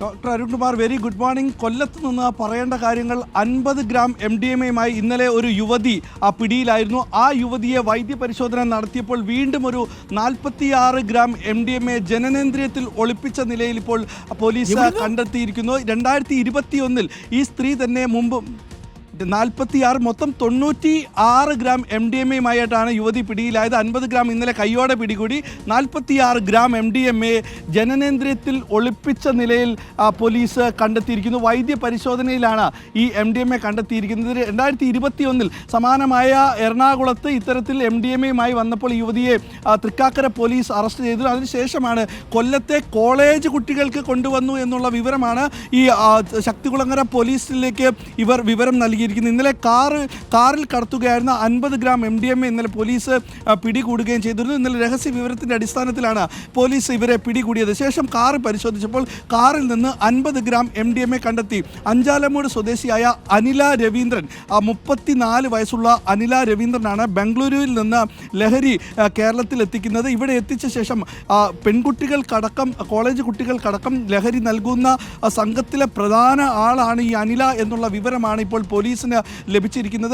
Doctor Arunkumar, very good morning. കൊല്ലത്ത് നിന്ന് പറയേണ്ട കാര്യങ്ങൾ. 50 ഗ്രാം MDMA ഇന്നലെ ഒരു യുവതി പിടിയിലായിരുന്നു. ആ യുവതിയെ വൈദ്യപരിശോധന നടത്തിയപ്പോൾ വീണ്ടും ഒരു 46 ഗ്രാം MDMA ജനനേന്ദ്രിയത്തിൽ ഒളിപ്പിച്ച നിലയിൽ ഇപ്പോൾ പോലീസ് കണ്ടെത്തിയിരിക്കുന്നു. 2021 ഈ സ്ത്രീ തന്നെ മുമ്പ് 46 മൊത്തം 96 ഗ്രാം MDMA യുവതി പിടിയിലായത്. 50 ഗ്രാം ഇന്നലെ കയ്യോടെ പിടികൂടി. 46 ഗ്രാം MDMA ജനനേന്ദ്രിയത്തിൽ ഒളിപ്പിച്ച നിലയിൽ പോലീസ് കണ്ടെത്തിയിരിക്കുന്നു. വൈദ്യ പരിശോധനയിലാണ് ഈ MDMA കണ്ടെത്തിയിരിക്കുന്നത്. 2021 സമാനമായ എറണാകുളത്ത് ഇത്തരത്തിൽ MDMA വന്നപ്പോൾ യുവതിയെ തൃക്കാക്കര പോലീസ് അറസ്റ്റ് ചെയ്തു. അതിനുശേഷമാണ് കൊല്ലത്തെ കോളേജ് കുട്ടികൾക്ക് കൊണ്ടുവന്നു എന്നുള്ള വിവരമാണ് ഈ ശക്തികുളങ്ങര പോലീസിലേക്ക് ഇവർ വിവരം നൽകി. ഇന്നലെ കാറിൽ കടത്തുകയായിരുന്ന 50 ഗ്രാം MDMA ഇന്നലെ പോലീസ് പിടികൂടുകയും ചെയ്തിരുന്നു. ഇന്നലെ രഹസ്യ വിവരത്തിൻ്റെ അടിസ്ഥാനത്തിലാണ് പോലീസ് ഇവരെ പിടികൂടിയത്. ശേഷം കാർ പരിശോധിച്ചപ്പോൾ കാറിൽ നിന്ന് 50 ഗ്രാം MDMA കണ്ടെത്തി. അഞ്ചാലമൂട് സ്വദേശിയായ അനില രവീന്ദ്രൻ, 34 വയസ്സുള്ള അനില രവീന്ദ്രനാണ് ബംഗളൂരുവിൽ നിന്ന് ലഹരി കേരളത്തിൽ എത്തിക്കുന്നത്. ഇവിടെ എത്തിച്ച ശേഷം പെൺകുട്ടികൾക്കടക്കം കോളേജ് കുട്ടികൾക്കടക്കം ലഹരി നൽകുന്ന സംഘത്തിലെ പ്രധാന ആളാണ് ഈ അനില എന്നുള്ള വിവരമാണ് ഇപ്പോൾ പോലീസിന് ലഭിച്ചിരിക്കുന്നത്.